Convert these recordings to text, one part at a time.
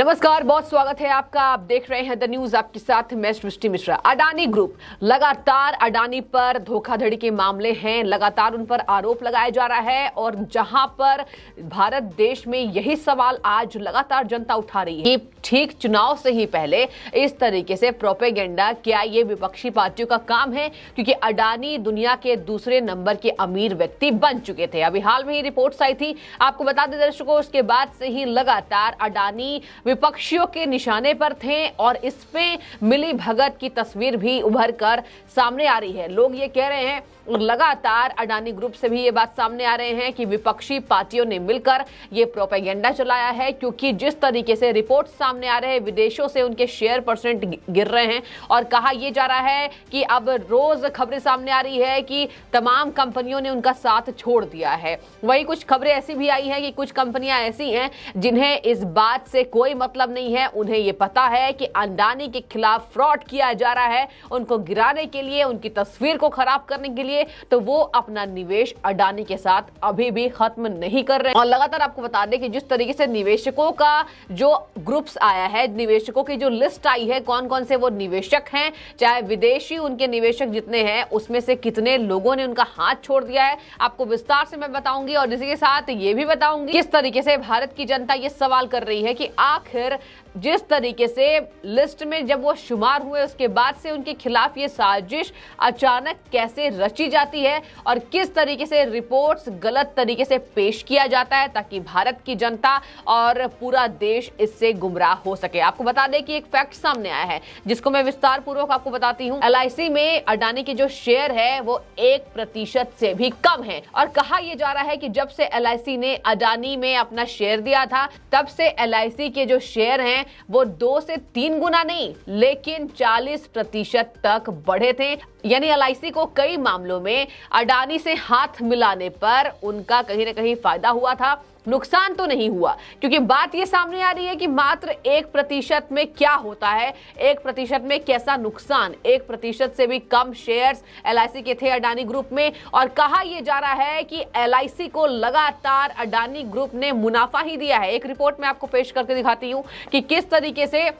नमस्कार, बहुत स्वागत है आपका। आप देख रहे हैं द न्यूज, आपके साथ मैं सृष्टि मिश्रा। अडानी ग्रुप लगातार अडानी पर धोखाधड़ी के मामले हैं, लगातार उन पर आरोप लगाया जा रहा है और जहां पर भारत देश में यही सवाल आज लगातार जनता उठा रही है कि ठीक चुनाव से ही पहले इस तरीके से प्रोपेगेंडा, क्या ये विपक्षी पार्टियों का काम है? क्योंकि अडानी दुनिया के दूसरे नंबर के अमीर व्यक्ति बन चुके थे। अभी हाल में ही रिपोर्ट्स आई थी, आपको बता दें दर्शकों, उसके बाद से ही लगातार अडानी विपक्षियों के निशाने पर थे और इसमें मिली भगत की तस्वीर भी उभर कर सामने आ रही है। लोग ये कह रहे हैं और लगातार अडानी ग्रुप से भी ये बात सामने आ रहे हैं कि विपक्षी पार्टियों ने मिलकर ये प्रोपेगेंडा चलाया है, क्योंकि जिस तरीके से रिपोर्ट सामने आ रहे हैं, विदेशों से उनके शेयर परसेंट गिर रहे हैं और कहा यह जा रहा है कि अब रोज खबरें सामने आ रही है कि तमाम कंपनियों ने उनका साथ छोड़ दिया है। वहीं कुछ खबरें ऐसी भी आई हैं कि कुछ कंपनियां ऐसी हैं जिन्हें इस बात से कोई मतलब नहीं है, उन्हें ये पता है कि अडानी के खिलाफ फ्रॉड किया जा रहा है, उनको गिराने के लिए, उनकी तस्वीर को खराब करने के लिए, तो वो अपना निवेश अडानी के साथ अभी भी खत्म नहीं कर रहे हैं। और लगातार आपको बता दें कि जिस तरीके से निवेशकों का जो ग्रुप्स आया है, निवेशकों की जो लिस्ट आई है, कौन कौन से वो निवेशक हैं, चाहे विदेशी उनके निवेशक जितने हैं, उसमें से कितने लोगों ने उनका हाथ छोड़ दिया है, आपको विस्तार से मैं बताऊंगी। और इसी के साथ ये भी बताऊंगी किस तरीके से भारत की जनता ये सवाल कर रही है कि आखिर जिस तरीके से लिस्ट में जब वो शुमार हुए उसके बाद से उनके खिलाफ ये साजिश अचानक कैसे रची जाती है और किस तरीके से रिपोर्ट्स गलत तरीके से पेश किया जाता है ताकि भारत की जनता और पूरा देश इससे गुमराह हो सके। आपको बता दें कि एक फैक्ट सामने आया है जिसको मैं विस्तार पूर्वक आपको बताती हूँ। LIC में अडानी के जो शेयर है वो 1% से भी कम है और कहा यह जा रहा है कि जब से LIC ने अडानी में अपना शेयर दिया था तब से LIC के जो शेयर हैं वो 2 से 3 गुना नहीं लेकिन 40% तक बढ़े थे। यानी LIC को कई मामलों में अडानी से हाथ मिलाने पर उनका कहीं ना कहीं फायदा हुआ था, नुकसान तो नहीं हुआ। क्योंकि बात ये सामने आ रही है कि मात्र 1% में क्या होता है, 1% में कैसा नुकसान। 1% से भी कम शेयर्स LIC के थे अडानी ग्रुप में और कहा यह जा रहा है कि LIC को लगातार अडानी ग्रुप ने मुनाफा ही दिया है। एक रिपोर्ट में आपको पेश करके दिखाती हूं कि किस तरीके से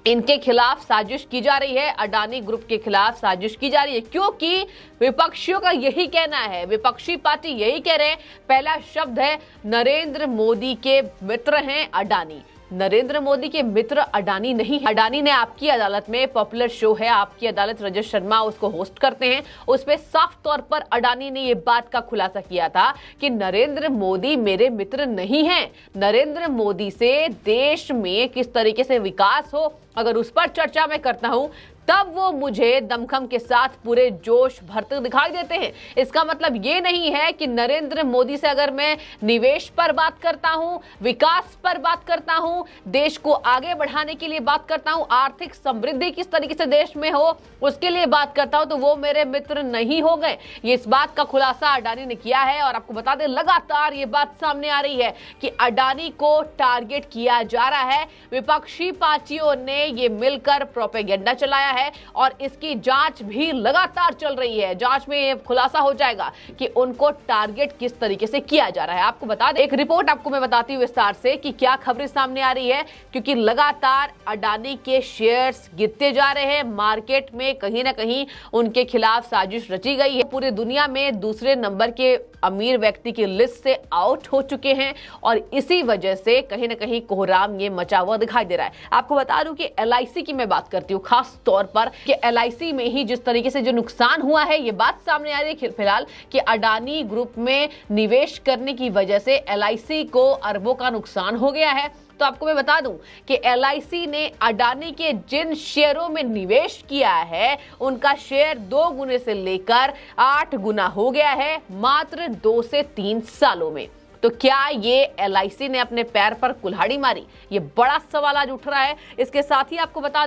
इनके खिलाफ साजिश की जा रही है, अडानी ग्रुप के खिलाफ साजिश की जा रही है, क्योंकि विपक्षियों का यही कहना है, विपक्षी पार्टी यही कह रहे हैं। पहला शब्द है नरेंद्र मोदी के मित्र हैं अडानी। नरेंद्र मोदी के मित्र अडानी नहीं है। अडानी ने आपकी अदालत में पॉपुलर शो है आपकी अदालत, रजत शर्मा उसको होस्ट करते हैं, उसपे साफ तौर पर अडानी ने ये बात का खुलासा किया था कि नरेंद्र मोदी मेरे मित्र नहीं हैं। नरेंद्र मोदी से देश में किस तरीके से विकास हो अगर उस पर चर्चा मैं करता हूं तब वो मुझे दमखम के साथ पूरे जोश भरते दिखाई देते हैं। इसका मतलब ये नहीं है कि नरेंद्र मोदी से अगर मैं निवेश पर बात करता हूं, विकास पर बात करता हूं, देश को आगे बढ़ाने के लिए बात करता हूं, आर्थिक समृद्धि किस तरीके से देश में हो उसके लिए बात करता हूं, तो वो मेरे मित्र नहीं हो गए। ये इस बात का खुलासा अडानी ने किया है और आपको बता दें लगातार ये बात सामने आ रही है कि अडानी को टारगेट किया जा रहा है। विपक्षी पार्टियों ने ये मिलकर प्रोपेगेंडा चलाया है और इसकी जांच भी लगातार चल रही है। जांच में ये खुलासा हो जाएगा कि उनको टारगेट किस तरीके से किया जा रहा है। आपको बता दें, एक रिपोर्ट आपको मैं बताती हूँ विस्तार से कि क्या खबरें सामने आ रही है, क्योंकि लगातार अडानी के शेयर्स गिरते जा रहे हैं। मार्केट में कहीं ना कहीं उनके खिलाफ साजिश रची गई है। पूरी दुनिया में दूसरे नंबर के अमीर व्यक्ति की लिस्ट से आउट हो चुके हैं और इसी वजह से कहीं ना कहीं कोहराम ये मचा हुआ दिखाई दे रहा है। आपको बता दूं कि LIC की मैं बात करती हूँ खास तौर पर कि LIC में ही जिस तरीके से जो नुकसान हुआ है, ये बात सामने आ रही है फिलहाल कि अडानी ग्रुप में निवेश करने की वजह से LIC को अरबों का नुकसान हो गया है। तो आपको मैं बता दूं कि LIC ने अडानी के जिन शेयरों में निवेश किया है उनका शेयर 2 गुने से लेकर 8 गुना हो गया है मात्र 2 से 3 सालों में। तो क्या ये LIC ने अपने पैर पर कुल्हाड़ी मारी? ये बड़ा सवाल आज उठ रहा है। इसके साथ ही आपको बता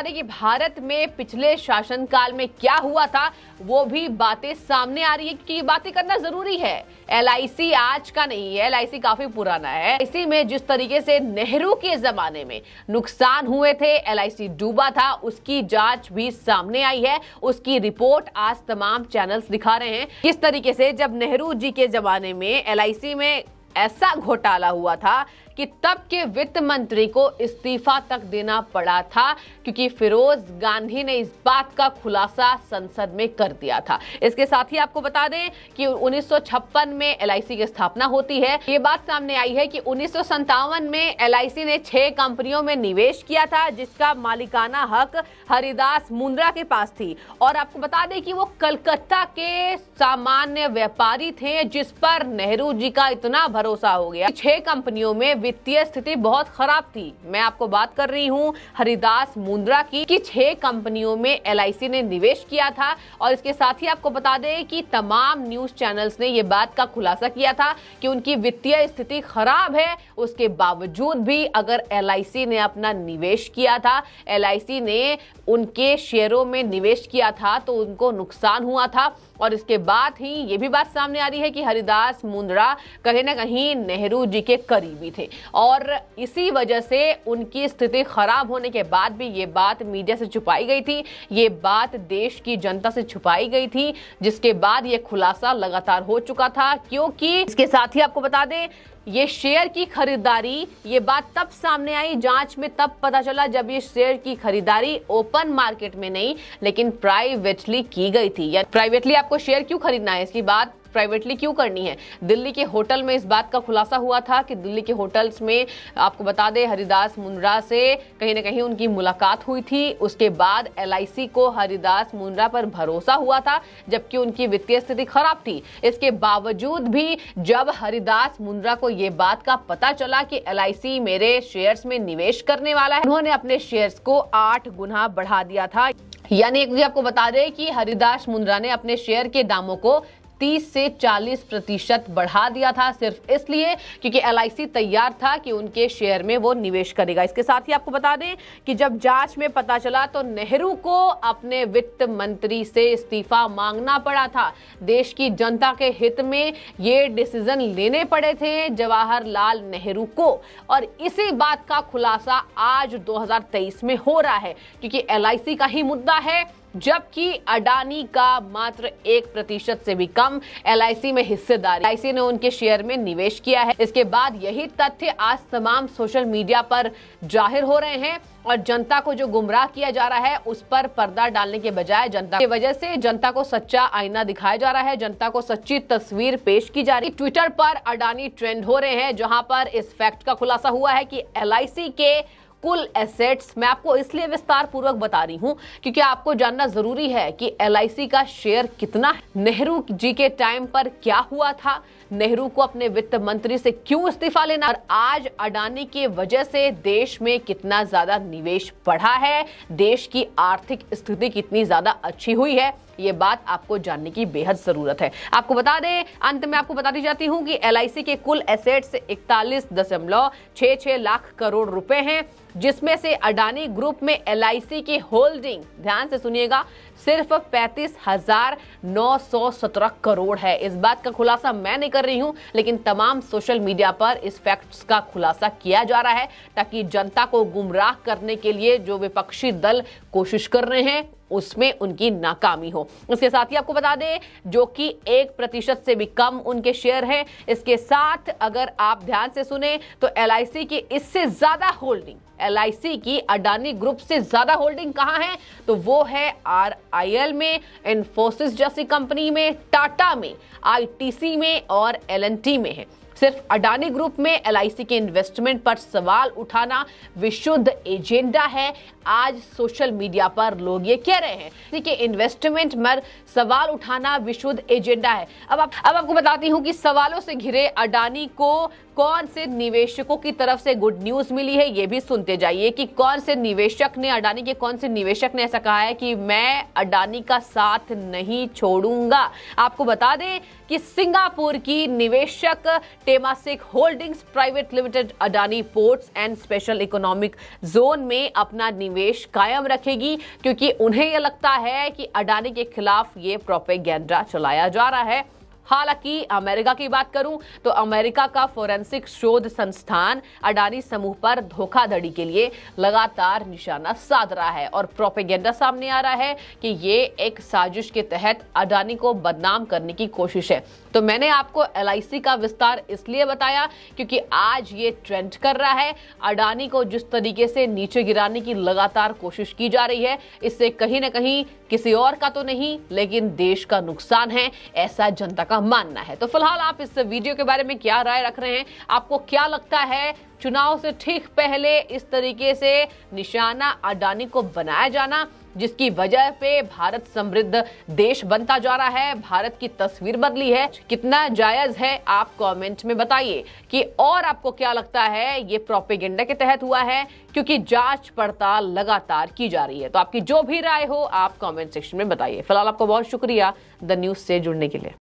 दें कि भारत में पिछले शासनकाल में क्या हुआ था वो भी बातें सामने आ रही है कि ये बातें करना जरूरी है। LIC आज का नहीं है, LIC काफी पुराना है। इसी में जिस तरीके से नेहरू के जमाने में नुकसान हुए थे, LIC डूबा था, उसकी जांच भी सामने आई है। उसकी रिपोर्ट आज तमाम चैनल्स दिखा रहे हैं किस तरीके से जब नेहरू जी के जमाने में LIC में ऐसा घोटाला हुआ था कि तब के वित्त मंत्री को इस्तीफा तक देना पड़ा था, क्योंकि फिरोज गांधी ने इस बात का खुलासा संसद में कर दिया था। इसके साथ ही आपको बता दें कि 1956 में एलआईसी की स्थापना होती है। ये बात सामने आई है कि 1957 में एलआईसी ने 6 कंपनियों में निवेश किया था, जिसका मालिकाना हक हरिदास मुंद्रा के पास थी। और आपको बता दें कि वो कलकत्ता के सामान्य व्यापारी थे, जिस पर नेहरू जी का इतना भरोसा हो गया। 6 कंपनियों में वित्तीय स्थिति बहुत खराब थी। मैं आपको बात कर रही हूँ हरिदास मुंद्रा की, कि 6 कंपनियों में एलआईसी ने निवेश किया था। और इसके साथ ही आपको बता दें कि तमाम न्यूज चैनल्स ने यह बात का खुलासा किया था कि उनकी वित्तीय स्थिति खराब है, उसके बावजूद भी अगर एलआईसी ने अपना निवेश किया था, एलआईसी ने उनके शेयरों में निवेश किया था, तो उनको नुकसान हुआ था। और इसके बाद ही ये भी बात सामने आ रही है कि हरिदास मुंद्रा कहीं ना कहीं नेहरू जी के करीबी थे, और इसी वजह से उनकी स्थिति खराब होने के बाद भी ये बात मीडिया से छुपाई गई थी, ये बात देश की जनता से छुपाई गई थी, जिसके बाद ये खुलासा लगातार हो चुका था। क्योंकि इसके साथ ही आपको बता दें, ये शेयर की खरीदारी, ये बात तब सामने आई, जांच में तब पता चला जब ये शेयर की खरीदारी ओपन मार्केट में नहीं लेकिन प्राइवेटली की गई थी। या प्राइवेटली आपको शेयर क्यों खरीदना है, इसकी बात प्राइवेटली क्यों करनी है। दिल्ली के होटल में इस बात का खुलासा हुआ था कि दिल्ली के होटल्स में आपको बता दें हरिदास मुंद्रा से कहीं ना कहीं उनकी मुलाकात हुई थी। उसके बाद एलआईसी को हरिदास मुंद्रा पर भरोसा हुआ था, जबकि उनकी वित्तीय स्थिति खराब थी। इसके बावजूद भी जब हरिदास मुंद्रा को ये बात का पता चला कि एलआईसी मेरे शेयर्स में निवेश करने वाला है, उन्होंने अपने शेयर्स को 8 गुना बढ़ा दिया था। यानी एक आपको बता दें कि हरिदास मुंद्रा ने अपने शेयर के दामों को 30 से 40% बढ़ा दिया था, सिर्फ इसलिए क्योंकि एलआईसी तैयार था कि उनके शेयर में वो निवेश करेगा। इसके साथ ही आपको बता दें कि जब जांच में पता चला तो नेहरू को अपने वित्त मंत्री से इस्तीफा मांगना पड़ा था। देश की जनता के हित में ये डिसीजन लेने पड़े थे जवाहरलाल नेहरू को, और इसी बात का खुलासा आज 2023 में हो रहा है, क्योंकि एलआईसी का ही मुद्दा है, जबकि अडानी का मात्र 1% से भी कम एलआईसी में हिस्सेदारी, एलआईसी ने उनके शेयर में निवेश किया है। इसके बाद यही तथ्य आज तमाम सोशल मीडिया पर जाहिर हो रहे हैं, और जनता को जो गुमराह किया जा रहा है उस पर पर्दा डालने के बजाय जनता की वजह से जनता को सच्चा आईना दिखाया जा रहा है, जनता को सच्ची तस्वीर पेश की जा रही है। ट्विटर पर अडानी ट्रेंड हो रहे हैं, जहां पर इस फैक्ट का खुलासा हुआ है कि एलआईसी के कुल एसेट्स, मैं आपको इसलिए विस्तार पूर्वक बता रही हूं क्योंकि आपको जानना जरूरी है कि एलआईसी का शेयर कितना है, नेहरू जी के टाइम पर क्या हुआ था, नेहरू को अपने वित्त मंत्री से क्यों इस्तीफा लेना, और आज अडानी की वजह से देश में कितना ज्यादा निवेश बढ़ा है, देश की आर्थिक स्थिति कितनी ज्यादा अच्छी हुई है, ये बात आपको जानने की बेहद जरूरत है। आपको बता दें, अंत में आपको बताती जाती हूं कि एलआईसी के कुल एसेट्स 41.66 लाख करोड़ रुपए हैं, जिसमें से अडानी ग्रुप में एलआईसी की होल्डिंग, ध्यान से सुनिएगा, सिर्फ 35,917 करोड़ है। इस बात का खुलासा मैं नहीं कर रही हूं, लेकिन तमाम सोशल मीडिया पर इस फैक्ट्स का खुलासा किया जा रहा है, ताकि जनता को गुमराह करने के लिए जो विपक्षी दल कोशिश कर रहे हैं उसमें उनकी नाकामी हो। इसके साथ ही आपको बता दें, जो कि 1% से भी कम उनके शेयर हैं। इसके साथ अगर आप ध्यान से सुने तो एलआईसी की इससे ज्यादा होल्डिंग, एलआईसी की अडानी ग्रुप से ज्यादा होल्डिंग कहां है, तो वो है आरआईएल में, इन्फोसिस जैसी कंपनी में, टाटा में, आईटीसी में और एलएनटी में है। सिर्फ अडानी ग्रुप में एलआईसी के इन्वेस्टमेंट पर सवाल उठाना विशुद्ध एजेंडा है। आज सोशल मीडिया पर लोग ये कह रहे हैं कि इन्वेस्टमेंट पर सवाल उठाना विशुद्ध एजेंडा है। अब आपको बताती हूं कि सवालों से घिरे अडानी को कौन से निवेशकों की तरफ से गुड न्यूज मिली है, ये भी सुनते जाइए कि कौन से निवेशक ने, अडानी के कौन से निवेशक ने ऐसा कहा है कि मैं अडानी का साथ नहीं छोड़ूंगा। आपको बता दें कि सिंगापुर की निवेशक Temasek holdings private limited Adani ports and special economic zone में अपना निवेश कायम रखेगी, क्योंकि उन्हें यह लगता है कि अडानी के खिलाफ ये प्रोपेगेंडा चलाया जा रहा है। हालांकि अमेरिका की बात करूं तो अमेरिका का फोरेंसिक शोध संस्थान अडानी समूह पर धोखाधड़ी के लिए लगातार निशाना साध रहा है और प्रोपेगेंडा सामने आ रहा है कि ये एक साजिश के तहत अडानी को बदनाम करने की कोशिश है। तो मैंने आपको LIC का विस्तार इसलिए बताया क्योंकि आज ये ट्रेंड कर रहा है। अडानी को जिस तरीके से नीचे गिराने की लगातार कोशिश की जा रही है, इससे कहीं ना कहीं किसी और का तो नहीं लेकिन देश का नुकसान है, ऐसा जनता का मानना है। तो फिलहाल आप इस वीडियो के बारे में क्या राय रख रहे हैं? आपको क्या लगता है चुनाव से ठीक पहले इस तरीके से निशाना अडानी को बनाया जाना, जिसकी वजह पे भारत समृद्ध देश बनता जा रहा है, भारत की तस्वीर बदली है, कितना जायज है? आप कमेंट में बताइए कि और आपको क्या लगता है ये प्रोपेगेंडा के तहत हुआ है क्योंकि जांच पड़ताल लगातार की जा रही है। तो आपकी जो भी राय हो आप कमेंट सेक्शन में बताइए। फिलहाल आपको बहुत शुक्रिया द न्यूज से जुड़ने के लिए।